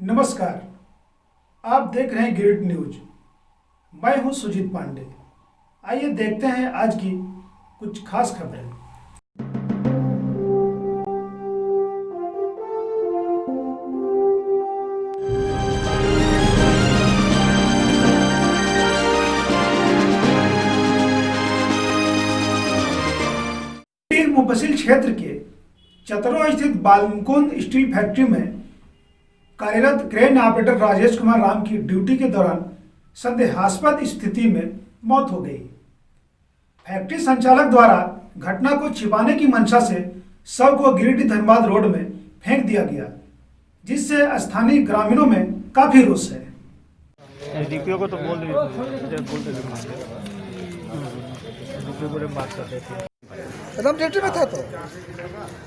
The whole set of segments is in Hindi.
नमस्कार, आप देख रहे हैं ग्रिड न्यूज। मैं हूं सुजीत पांडे। आइए देखते हैं आज की कुछ खास खबरें। मुफस्सिल क्षेत्र के चतरो स्थित बालमुकुंद स्टील फैक्ट्री में कार्यरत क्रेन ऑपरेटर राजेश कुमार राम की ड्यूटी के दौरान संदेहास्पद स्थिति में मौत हो गई। फैक्ट्री संचालक द्वारा घटना को छिपाने की मंशा से शव को गिरिडीह धनबाद रोड में फेंक दिया गया, जिससे स्थानीय ग्रामीणों में काफी रोष है। डीपीओ को तो बोल बात करते थे, एकदम ड्यूटी में था। तो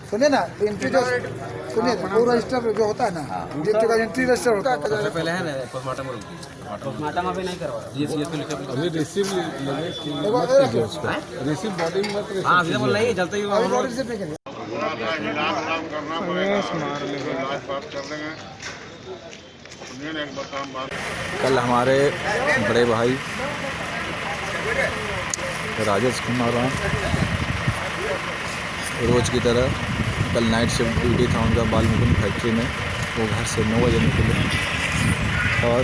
सुनिए ना, एंट्री जो सुनिए वो रजिस्टर जो होता है ना, ड्यूटी का एंट्री रजिस्टर होता है। सबसे पहले है ना पोस्टमार्टम अभी नहीं करवा अभी रिसीव रिसीव बॉडी में मत हाँ अवेलेबल नहीं है, जलते ही हम लोग रिसीव नहीं करेंगे। कल हमारे बड़े भाई राजेश कुमार राम रोज़ की तरह कल नाइट शिफ्ट ड्यूटी था उनका बालमुकुंद फैक्ट्री में। वो घर से 9 बजे निकले और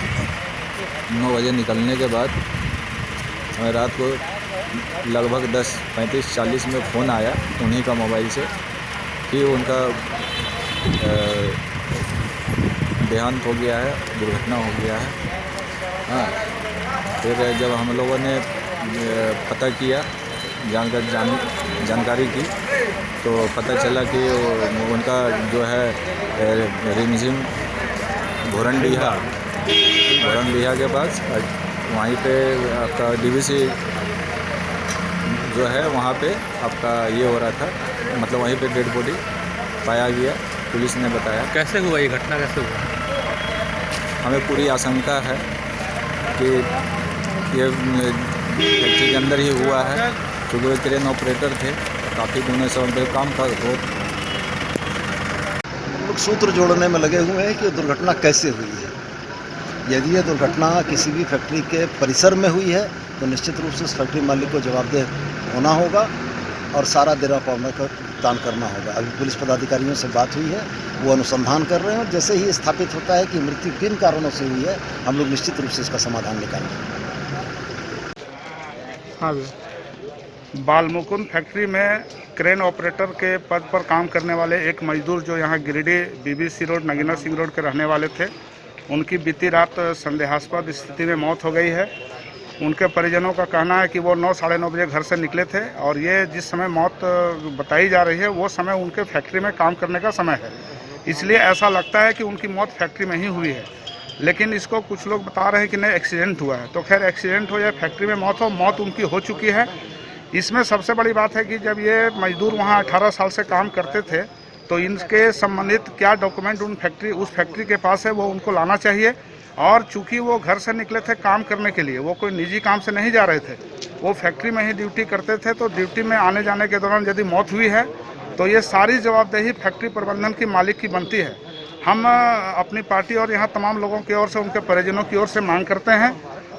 9 बजे निकलने के बाद हमें रात को लगभग 10:35-40 में फ़ोन आया उन्हीं का मोबाइल से कि उनका देहांत हो गया है, दुर्घटना हो गया है। हाँ, फिर जब हम लोगों ने पता किया, जानकारी की, तो पता चला कि उनका जो है रिमझिम भोरनडीहा के पास वहीं पे आपका डीवीसी जो है वहाँ पे आपका ये हो रहा था, मतलब वहीं पे डेड बॉडी पाया गया। पुलिस ने बताया। कैसे हुआ ये घटना, कैसे हुआ? हमें पूरी आशंका है कि ये फैक्ट्री के अंदर ही हुआ है, क्योंकि वे क्रेन ऑपरेटर थे, काफ़ी दिनों से उनके काम का लोग सूत्र जोड़ने में लगे हुए हैं कि दुर्घटना कैसे हुई है। यदि यह दुर्घटना किसी भी फैक्ट्री के परिसर में हुई है तो निश्चित रूप से उस फैक्ट्री मालिक को जवाबदेह होना होगा और सारा देना पावना का भुगतान करना होगा। अभी पुलिस पदाधिकारियों से बात हुई है, वो अनुसंधान कर रहे हैं और जैसे ही स्थापित होता है कि मृत्यु किन कारणों से हुई है, हम लोग निश्चित रूप से इसका समाधान निकालेंगे। हाँ, बालमुकुंद फैक्ट्री में क्रेन ऑपरेटर के पद पर काम करने वाले एक मजदूर जो यहाँ Giridih BBC road Nagina Singh road के रहने वाले थे, उनकी बीती रात संदेहास्पद स्थिति में मौत हो गई है। उनके परिजनों का कहना है कि वो 9-9:30 बजे घर से निकले थे और ये जिस समय मौत बताई जा रही है वो समय उनके फैक्ट्री में काम करने का समय है, इसलिए ऐसा लगता है कि उनकी मौत फैक्ट्री में ही हुई है। लेकिन इसको कुछ लोग बता रहे हैं कि नहीं एक्सीडेंट हुआ है। तो खैर एक्सीडेंट हो या फैक्ट्री में मौत उनकी हो चुकी है। इसमें सबसे बड़ी बात है कि जब ये मजदूर वहाँ 18 साल से काम करते थे तो इनके संबंधित क्या डॉक्यूमेंट उस फैक्ट्री के पास है वो उनको लाना चाहिए। और चूंकि वो घर से निकले थे काम करने के लिए, वो कोई निजी काम से नहीं जा रहे थे, वो फैक्ट्री में ही ड्यूटी करते थे, तो ड्यूटी में आने जाने के दौरान यदि मौत हुई है तो ये सारी जवाबदेही फैक्ट्री प्रबंधन की मालिक की बनती है। हम अपनी पार्टी और यहाँ तमाम लोगों की ओर से, उनके परिजनों की ओर से मांग करते हैं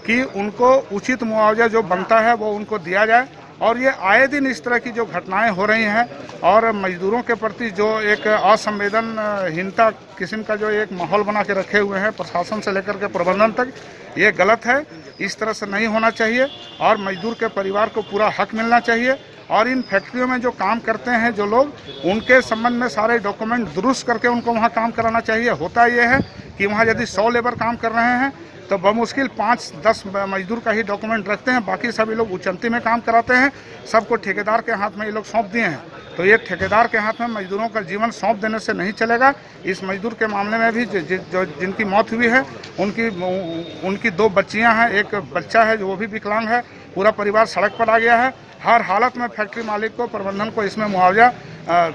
कि उनको उचित मुआवजा जो बनता है वो उनको दिया जाए। और ये आए दिन इस तरह की जो घटनाएं हो रही हैं और मजदूरों के प्रति जो एक असंवेदनहीनता किस्म का जो एक माहौल बना के रखे हुए हैं प्रशासन से लेकर के प्रबंधन तक, ये गलत है। इस तरह से नहीं होना चाहिए और मजदूर के परिवार को पूरा हक मिलना चाहिए। और इन फैक्ट्रियों में जो काम करते हैं जो लोग, उनके संबंध में सारे डॉक्यूमेंट दुरुस्त करके उनको वहाँ काम कराना चाहिए। होता ये है कि वहाँ यदि 100 लेबर काम कर रहे हैं तो बमुश्किल 5-10 मजदूर का ही डॉक्यूमेंट रखते हैं, बाकी सभी लोग उचंती में काम कराते हैं। सबको ठेकेदार के हाथ में ये लोग सौंप दिए हैं, तो ये ठेकेदार के हाथ में मजदूरों का जीवन सौंप देने से नहीं चलेगा। इस मजदूर के मामले में भी जिनकी मौत हुई है उनकी 2 बच्चियां हैं, एक बच्चा है जो वो भी विकलांग है। पूरा परिवार सड़क पर आ गया है। हर हालत में फैक्ट्री मालिक को, प्रबंधन को इसमें मुआवजा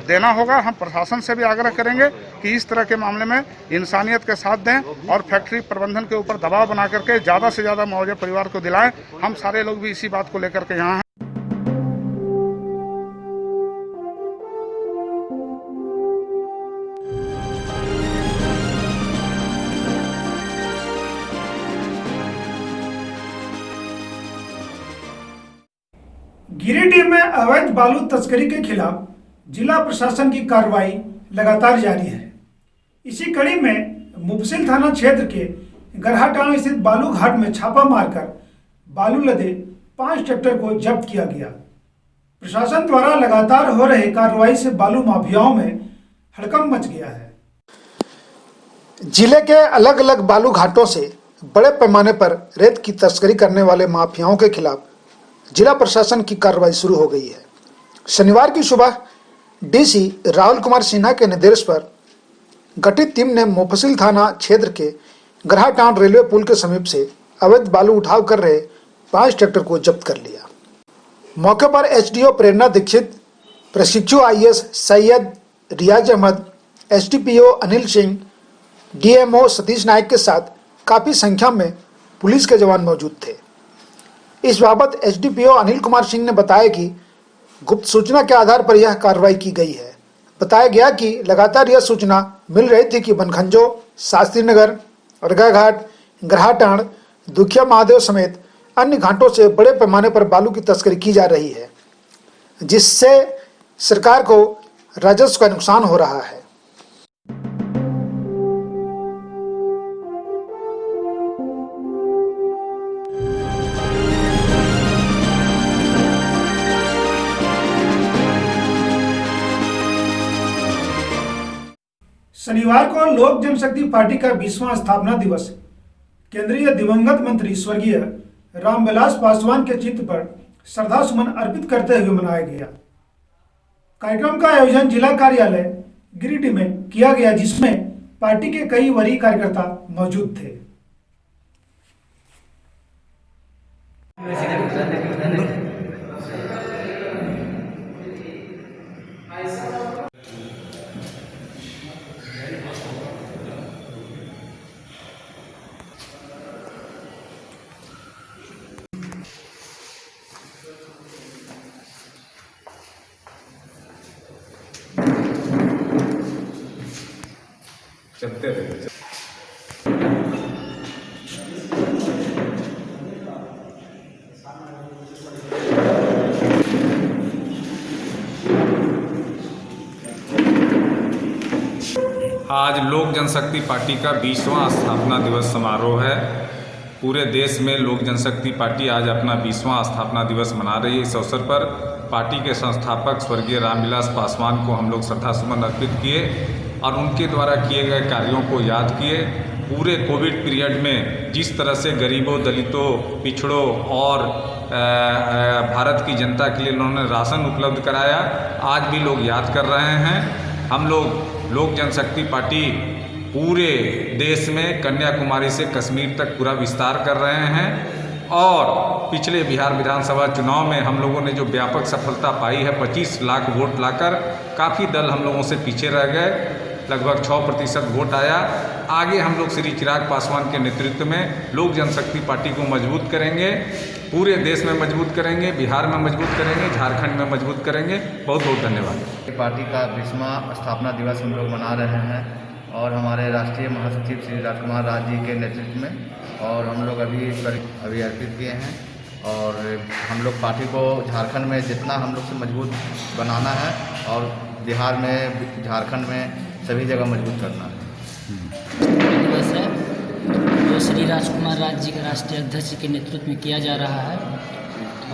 देना होगा। हम प्रशासन से भी आग्रह करेंगे कि इस तरह के मामले में इंसानियत के साथ दें और फैक्ट्री प्रबंधन के ऊपर दबाव बना करके ज़्यादा से ज़्यादा मुआवजा परिवार को दिलाएं। हम सारे लोग भी इसी बात को लेकर के यहाँ हैं। में अवैध बालू तस्करी के खिलाफ जिला प्रशासन की कार्रवाई लगातार जारी है। इसी कड़ी में मुफस्सिल थाना क्षेत्र के गरहाटांड़ स्थित बालू घाट में छापा मारकर बालू लदे 5 ट्रैक्टर को जब्त किया गया। प्रशासन द्वारा लगातार हो रहे कार्रवाई से बालू माफियाओं में हड़कंप मच गया है। जिले के अलग अलग बालू घाटों से बड़े पैमाने पर रेत की तस्करी करने वाले माफियाओं के खिलाफ जिला प्रशासन की कार्रवाई शुरू हो गई है। शनिवार की सुबह डीसी राहुल कुमार सिन्हा के निर्देश पर गठित टीम ने मुफस्सिल थाना क्षेत्र के गरहाटांड़ रेलवे पुल के समीप से अवैध बालू उठाव कर रहे 5 ट्रैक्टर को जब्त कर लिया। मौके पर एसडीओ प्रेरणा दीक्षित, प्रशिक्षु आईएएस सैयद रियाज अहमद, एसडीपीओ अनिल सिंह, डीएमओ सतीश नायक के साथ काफी संख्या में पुलिस के जवान मौजूद थे। इस बाबत एसडीपीओ अनिल कुमार सिंह ने बताया कि गुप्त सूचना के आधार पर यह कार्रवाई की गई है। बताया गया कि लगातार यह सूचना मिल रही थी कि बनखंजो, शास्त्री नगर, अर्गा घाट, गरहाटांड़, दुखिया महादेव समेत अन्य घाटों से बड़े पैमाने पर बालू की तस्करी की जा रही है, जिससे सरकार को राजस्व का नुकसान हो रहा है। शनिवार को लोक जनशक्ति पार्टी का 20वां स्थापना दिवस केंद्रीय दिवंगत मंत्री स्वर्गीय रामविलास पासवान के चित्र पर श्रद्धा सुमन अर्पित करते हुए मनाया गया। कार्यक्रम का आयोजन जिला कार्यालय गिरिडीह में किया गया, जिसमें पार्टी के कई वरीय कार्यकर्ता मौजूद थे। चलते रहे। आज लोक जनशक्ति पार्टी का 20वां स्थापना दिवस समारोह है। पूरे देश में लोक जनशक्ति पार्टी आज अपना 20वां स्थापना दिवस मना रही है। इस अवसर पर पार्टी के संस्थापक स्वर्गीय रामविलास पासवान को हम लोग श्रद्धासुमन अर्पित किए और उनके द्वारा किए गए कार्यों को याद किए। पूरे कोविड पीरियड में जिस तरह से गरीबों, दलितों, पिछड़ों और भारत की जनता के लिए उन्होंने राशन उपलब्ध कराया, आज भी लोग याद कर रहे हैं। हम लोग लोक जनशक्ति पार्टी पूरे देश में कन्याकुमारी से कश्मीर तक पूरा विस्तार कर रहे हैं और पिछले बिहार विधानसभा चुनाव में हम लोगों ने जो व्यापक सफलता पाई है, 25 लाख वोट लाकर, काफ़ी दल हम लोगों से पीछे रह गए, लगभग 6% वोट आया। आगे हम लोग श्री चिराग पासवान के नेतृत्व में लोक जनशक्ति पार्टी को मजबूत करेंगे, पूरे देश में मजबूत करेंगे, बिहार में मजबूत करेंगे, झारखंड में मजबूत करेंगे। बहुत बहुत धन्यवाद। पार्टी का 20वां स्थापना दिवस हम लोग मना रहे हैं और हमारे राष्ट्रीय महासचिव श्री राजकुमार राज जी के नेतृत्व में, और हम लोग अभी अर्पित किए हैं और हम लोग पार्टी को झारखंड में जितना हम लोग से मजबूत बनाना है और बिहार में, झारखंड में सभी जगह मजबूत करना है। दिवस है जो श्री राजकुमार राज जी के राष्ट्रीय अध्यक्ष के नेतृत्व में किया जा रहा है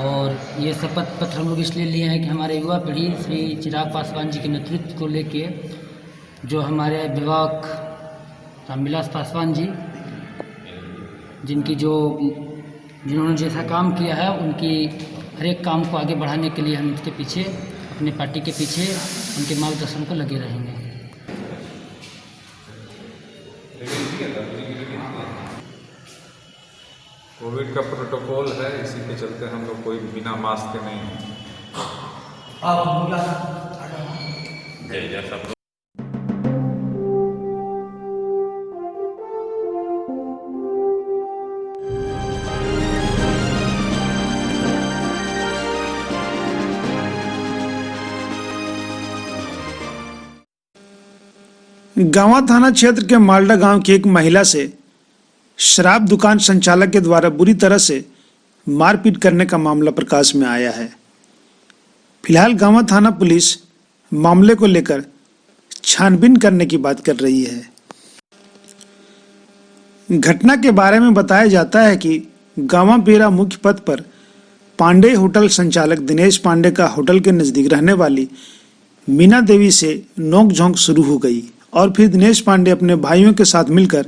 और ये शपथ पत्र हम लोग इसलिए लिए हैं कि हमारे युवा पीढ़ी श्री चिराग पासवान जी के नेतृत्व को लेके, जो हमारे अभिभावक रामविलास पासवान जी, जिन्होंने जैसा काम किया है, उनकी हर एक काम को आगे बढ़ाने के लिए हम इसके पीछे, अपने पार्टी के पीछे उनके मार्गदर्शन को लगे रहेंगे। कोविड का प्रोटोकॉल है, इसी के चलते हम लोग कोई बिना मास्क के नहीं हैं। गांवा थाना क्षेत्र के मालडा गांव की एक महिला से शराब दुकान संचालक के द्वारा बुरी तरह से मारपीट करने का मामला प्रकाश में आया है। फिलहाल गांवा थाना पुलिस मामले को लेकर छानबीन करने की बात कर रही है। घटना के बारे में बताया जाता है कि गांवा बेरा मुख्य पथ पर पांडे होटल संचालक दिनेश पांडे का होटल के नजदीक रहने वाली मीना देवी से नोकझोंक शुरू हो गई और फिर दिनेश पांडे अपने भाइयों के साथ मिलकर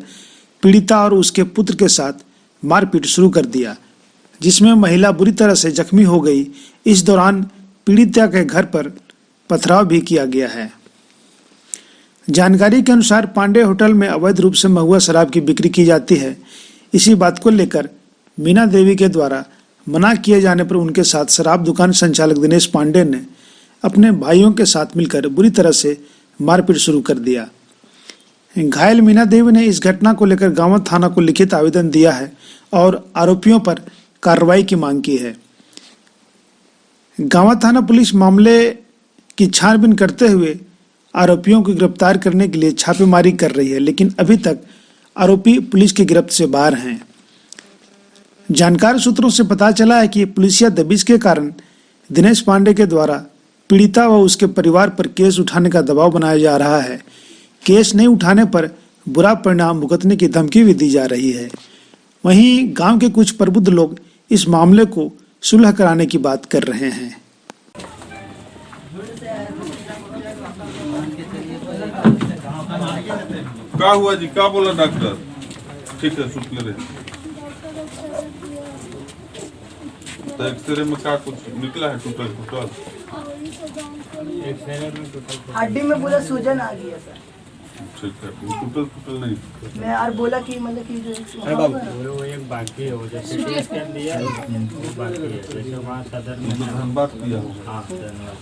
पीड़िता और उसके पुत्र के साथ मारपीट शुरू कर दिया, जिसमें महिला बुरी तरह से जख्मी हो गई। इस दौरान पीड़िता के घर पर पथराव भी किया गया है। जानकारी के अनुसार पांडे होटल में अवैध रूप से महुआ शराब की बिक्री की जाती है। इसी बात को लेकर मीना देवी के द्वारा मना किए जाने पर उनके साथ शराब दुकान संचालक दिनेश पांडे ने अपने भाइयों के साथ मिलकर बुरी तरह से मारपीट शुरू कर दिया। घायल मीना देवी ने इस घटना को लेकर गांवा थाना को लिखित आवेदन दिया है और आरोपियों पर कार्रवाई की मांग की है। गांवा थाना पुलिस मामले की छानबीन करते हुए आरोपियों को गिरफ्तार करने के लिए छापेमारी कर रही है, लेकिन अभी तक आरोपी पुलिस की गिरफ्त से बाहर हैं। जानकार सूत्रों से पता चला है कि पुलिसिया दबिश के कारण दिनेश पांडे के द्वारा पीड़िता व उसके परिवार पर केस उठाने का दबाव बनाया जा रहा है। केस नहीं उठाने पर बुरा परिणाम भुगतने की धमकी भी दी जा रही है। वहीं गांव के कुछ प्रबुद्ध लोग इस मामले को सुलह कराने की बात कर रहे हैं। क्या हुआ जी, क्या बोला डॉक्टर? ठीक है, शुक्र रहे। तो एक्सरे में क्या कुछ निकला है? टूटल हड्डी में पूरा सूजन आ गया सर। ठीक है, टूटल नहीं। मैं और बोला कि मतलब कि जो वो एक बाकी है, वो जैसे सिटी स्कैन दिया वो बाकी है, जैसे वहाँ सदर में धनबाद किया हो। हाँ धन्यवाद।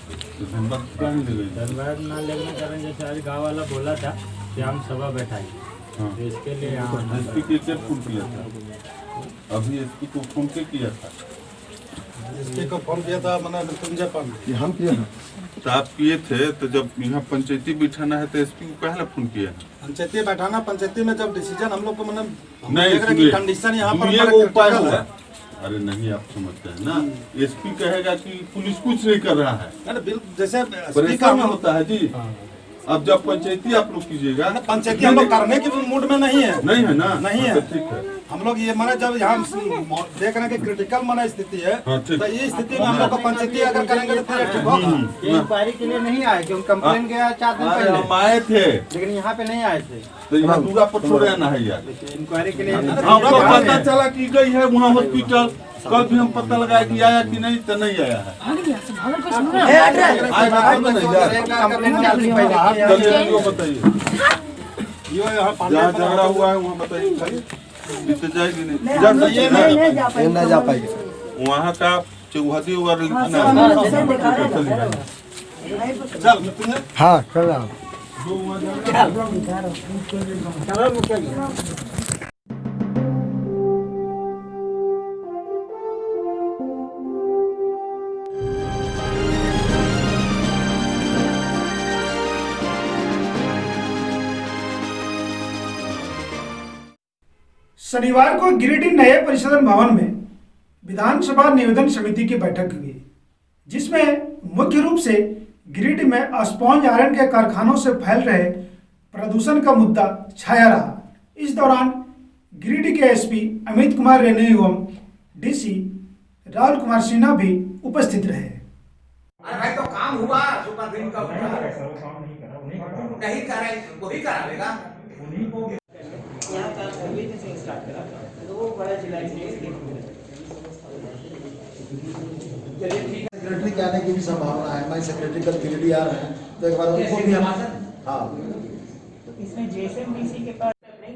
धनबाद क्या नहीं ले गई? धनबाद ना लेने के कारण जैसे आज गाँव वाला बोला था कि हम सभा बैठाई, हाँ। तो इसके लिए यहाँ एसपी के क्या फोन किया था? अभी एसपी को फोन किया था? एसपी को फोन किया था मैंने मृत्युंजय पांडे। हम किया है। तो आप किए थे, तो जब यहाँ पंचायती बिठाना है तो एसपी को पहले फोन किया है? पंचायती बैठाना, पंचायती में जब डिसीजन हम लोग को नहीं, मतलब कंडीशन यहाँ पर ये उपाय है। अरे नहीं, आप समझते हैं ना, एसपी कहेगा कि पुलिस कुछ नहीं कर रहा है, जैसे परेशान होता है जी। अब जब पंचायती आप लोग कीजिएगा, पंचायती हम लोग करने की मूड में नहीं है। नहीं है ना? नहीं है। तो ठीक है, हम लोग ये माने जब यहाँ देख रहे हैं कि क्रिटिकल माना स्थिति है, हाँ, ठीक। तो ये स्थिति में हम लोग को पंचायती अगर करेंगे तो फिर ठीक होगा। इंक्वायरी के लिए नहीं आए, क्योंकि कंप्लेन गया 4 दिन पहले, हम आए थे, लेकिन यहाँ पे नहीं आए थे। तो यहाँ दूरा पर थोड़े आना है यार। इंक्वायरी के लिए हमको पता चला कि गई है वहाँ हॉस्पिटल, कल भी हम पता लगाया कि आया कि नहीं, तो नहीं आया है। चलिए वो बताइए, जहाँ झगड़ा हुआ है वहाँ बताइए। तो जाएगी नहीं जा पाएगी। वहाँ का चौहदी वगैरह लिखना है। हाँ कर रहा हूँ। शनिवार को गिरिडीह नए परिसदन भवन में विधानसभा निवेदन समिति की बैठक हुई, जिसमें मुख्य रूप से गिरिडीह में स्पॉन्ज आयरन के कारखानों से फैल रहे प्रदूषण का मुद्दा छाया रहा। इस दौरान गिरिडीह के एसपी अमित कुमार रेणु एवं डीसी राहुल कुमार सिन्हा भी उपस्थित रहे। अरे भाई, तो काम हुआ, सुपरवीन का नहीं करे, वही करावेगा। सेक्रेटरी के आने की भी संभावना है। हमारे सेक्रेटरी कल गिरिडीह आ रहे हैं, तो एक बार उनको भी हम इसमें जेएसएमडीसी के पास नहीं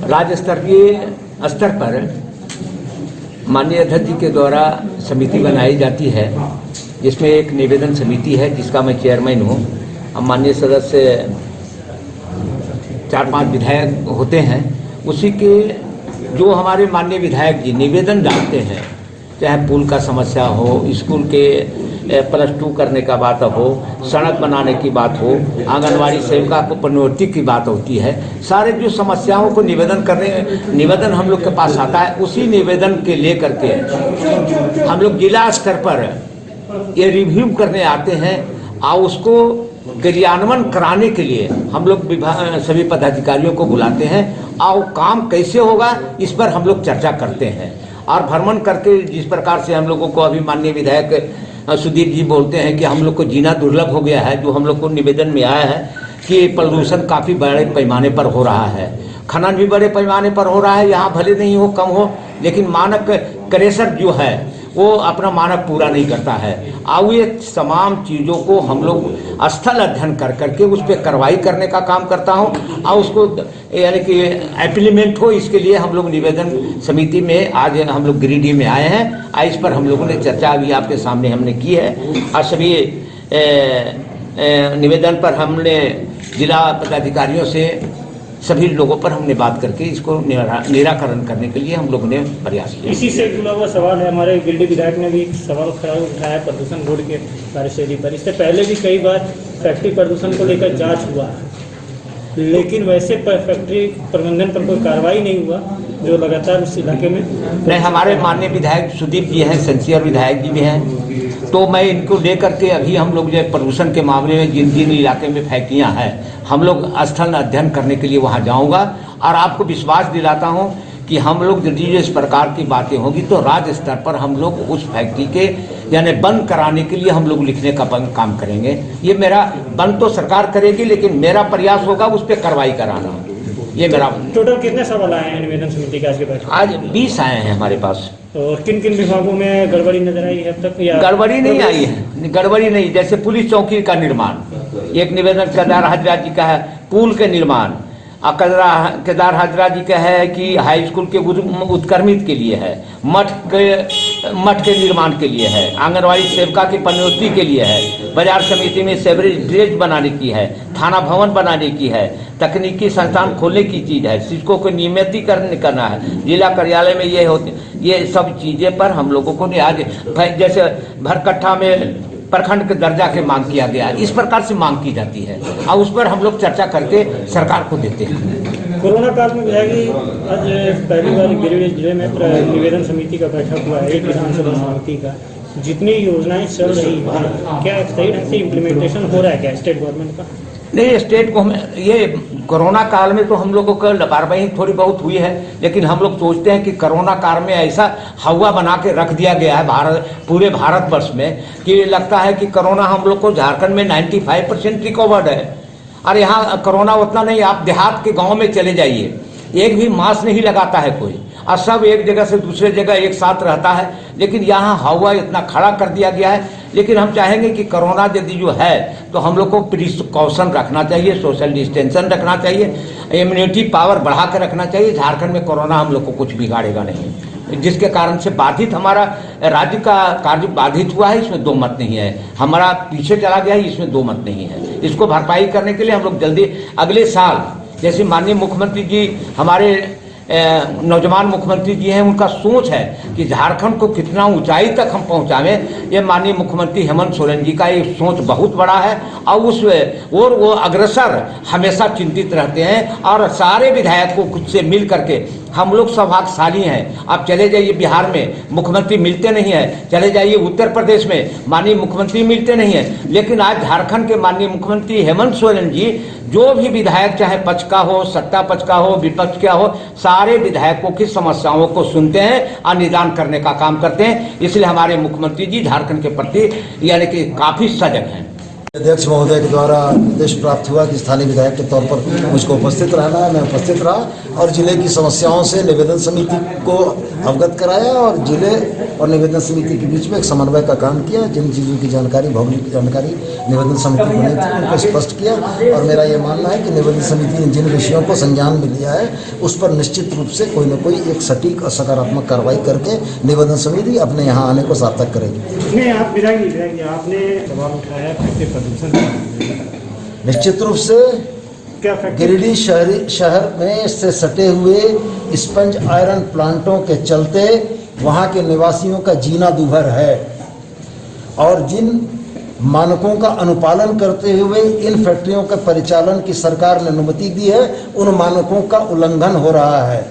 राज्य स्तर पर माननीय अध्यक्ष जी के द्वारा समिति बनाई जाती है, जिसमें एक निवेदन समिति है जिसका मैं चेयरमैन हूँ। हम माननीय सदस्य 4-5 विधायक होते हैं, उसी के जो हमारे माननीय विधायक जी निवेदन डालते हैं, चाहे पुल का समस्या हो, स्कूल के +2 करने का बात हो, सड़क बनाने की बात हो, आंगनवाड़ी सेविका को प्रोन्नति की बात होती है, सारे जो समस्याओं को निवेदन हम लोग के पास आता है, उसी निवेदन के लेकर के हम लोग जिला स्तर पर ये रिव्यू करने आते हैं और उसको क्रियान्वयन कराने के लिए हम लोग सभी पदाधिकारियों को बुलाते हैं और काम कैसे होगा इस पर हम लोग चर्चा करते हैं। और भ्रमण करके जिस प्रकार से हम लोगों को अभी माननीय विधायक सुदीप जी बोलते हैं कि हम लोग को जीना दुर्लभ हो गया है, जो हम लोग को निवेदन में आया है कि प्रदूषण काफ़ी बड़े पैमाने पर हो रहा है, खनन भी बड़े पैमाने पर हो रहा है, यहाँ भले नहीं हो कम हो, लेकिन मानक क्रेशर जो है वो अपना मानक पूरा नहीं करता है। और ये तमाम चीज़ों को हम लोग स्थल अध्ययन कर करके उस पर कार्रवाई करने का काम करता हूँ और उसको यानी कि इम्प्लीमेंट हो, इसके लिए हम लोग निवेदन समिति में आज हम लोग गिरिडीह में आए हैं। इस पर हम लोगों ने चर्चा अभी आपके सामने हमने की है और सभी निवेदन पर हमने जिला पदाधिकारियों से सभी लोगों पर हमने बात करके इसको निराकरण करने के लिए हम लोगों ने प्रयास किया। इसी से जुड़ा हुआ सवाल है, हमारे गिरिडीह विधायक ने भी सवाल खड़ा उठाया प्रदूषण बोर्ड के कार्यशैली पर। इससे पहले भी कई बार फैक्ट्री प्रदूषण को लेकर जांच हुआ, लेकिन वैसे फैक्ट्री प्रबंधन पर कोई कार्रवाई नहीं हुआ जो लगातार उस इलाके में नहीं। हमारे माननीय विधायक सुदीप जी हैं, सिंसियर विधायक जी भी हैं, तो मैं इनको लेकर के अभी हम लोग जो प्रदूषण के मामले में जिन जिन इलाके में फैक्ट्रियाँ हैं हम लोग स्थल अध्ययन करने के लिए वहाँ जाऊँगा और आपको विश्वास दिलाता हूँ कि हम लोग यदि इस प्रकार की बातें होगी तो राज्य स्तर पर हम लोग उस फैक्ट्री के यानी बंद कराने के लिए हम लोग लिखने का काम करेंगे। ये मेरा बंद तो सरकार करेगी, लेकिन मेरा प्रयास होगा उस पर कार्रवाई कराना। ये मेरा। टोटल कितने सवाल आए हैं निवेदन समिति के आज के बैठक? आज 20 आए हैं हमारे पास। और किन किन विभागों में गड़बड़ी नजर आई है अब तक? या गड़बड़ी नहीं आई है, गड़बड़ी नहीं। जैसे पुलिस चौकी का निर्माण, एक निवेदन केदार हाजरा जी का है, पुल के निर्माण केदार हाजरा जी का है कि हाई स्कूल के उत्क्रमित के लिए है, मठ के निर्माण के लिए है, आंगनवाड़ी सेविका की प्रोन्नति के लिए है, बाजार समिति में सेवरेज ड्रेज बनाने की है, थाना भवन बनाने की है, तकनीकी संस्थान खोलने की चीज़ है, शिक्षकों को नियमितीकरण करना है, जिला कार्यालय में ये सब चीज़ें पर हम लोगों को आज जैसे भरकट्ठा में प्रखंड के दर्जा के मांग किया गया, इस प्रकार से मांग की जाती है और उस पर हम लोग चर्चा करके सरकार को देते हैं। कोरोना काल में विधायक आज पहली बार गिरिडीह जिले में निवेदन समिति का बैठक हुआ है, एक विधानसभा समिति का। जितनी योजनाएं चल रही हैं क्या सही ढंग से इम्प्लीमेंटेशन हो रहा है क्या स्टेट गवर्नमेंट का? नहीं, स्टेट को ये कोरोना काल में तो हम लोगों को लापरवाही थोड़ी बहुत हुई है, लेकिन हम लोग सोचते हैं कि कोरोना काल में ऐसा हवा बना के रख दिया गया है पूरे भारतवर्ष में कि लगता है कि कोरोना हम लोग को झारखंड में 95% रिकवर्ड है। और यहाँ कोरोना उतना नहीं, आप देहात के गाँव में चले जाइए, एक भी मास्क नहीं लगाता है कोई, और सब एक जगह से दूसरे जगह एक साथ रहता है। लेकिन यहाँ हवा इतना खड़ा कर दिया गया है। लेकिन हम चाहेंगे कि कोरोना यदि जो है तो हम लोग को प्रिकॉशन रखना चाहिए, सोशल डिस्टेंशन रखना चाहिए, इम्यूनिटी पावर बढ़ा कर रखना चाहिए। झारखंड में कोरोना हम लोग को कुछ बिगाड़ेगा नहीं, जिसके कारण से बाधित हमारा राज्य का कार्य बाधित हुआ है, इसमें दो मत नहीं है। हमारा पीछे चला गया है, इसमें दो मत नहीं है। इसको भरपाई करने के लिए हम लोग जल्दी अगले साल, जैसे माननीय मुख्यमंत्री जी हमारे नौजवान मुख्यमंत्री जी हैं, उनका सोच है कि झारखंड को कितना ऊंचाई तक हम पहुंचावें। ये माननीय मुख्यमंत्री हेमंत सोरेन जी का ये सोच बहुत बड़ा है और और वो अग्रसर हमेशा चिंतित रहते हैं। और सारे विधायकों खुद से मिल करके हम लोग सौभाग्यशाली हैं। आप चले जाइए बिहार में मुख्यमंत्री मिलते नहीं है, चले जाइए उत्तर प्रदेश में माननीय मुख्यमंत्री मिलते नहीं है, लेकिन आज झारखंड के माननीय मुख्यमंत्री हेमंत सोरेन जी जो भी विधायक, चाहे पक्ष का हो, सत्ता पक्ष का हो, विपक्ष का हो, सारे विधायकों की समस्याओं को सुनते हैं और निदान करने का काम करते हैं। इसलिए हमारे मुख्यमंत्री जी झारखंड के प्रति यानी कि काफ़ी सजग हैं। अध्यक्ष महोदय के द्वारा निर्देश प्राप्त हुआ कि स्थानीय विधायक के तौर पर मुझको उपस्थित रहना है। मैं उपस्थित रहा और जिले की समस्याओं से निवेदन समिति को अवगत कराया और जिले और निवेदन समिति के बीच में एक समन्वय का काम किया। जिन चीज़ों की जानकारी, भौगोलिक जानकारी निवेदन समिति को नहीं थी, उनको स्पष्ट किया। और मेरा ये मानना है कि निवेदन समिति जिन विषयों को संज्ञान में लिया है उस पर निश्चित रूप से कोई न कोई एक सटीक और सकारात्मक कार्रवाई करके निवेदन समिति अपने यहाँ आने को सार्थक करेगी। नहीं, आप विधायक आपने सवाल उठाया निश्चित रूप से गिरिडीह शहर में से सटे हुए स्पंज आयरन प्लांटों के चलते वहाँ के निवासियों का जीना दूभर है और जिन मानकों का अनुपालन करते हुए इन फैक्ट्रियों के परिचालन की सरकार ने अनुमति दी है, उन मानकों का उल्लंघन हो रहा है।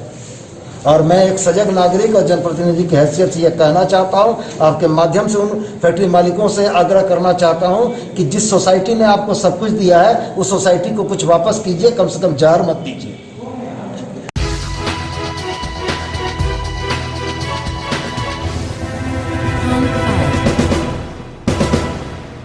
और मैं एक सजग नागरिक और जनप्रतिनिधि की हैसियत से यह कहना चाहता हूं, आपके माध्यम से उन फैक्ट्री मालिकों से आग्रह करना चाहता हूं कि जिस सोसाइटी ने आपको सब कुछ दिया है उस सोसाइटी को कुछ वापस कीजिए, कम से कम जार मत दीजिए।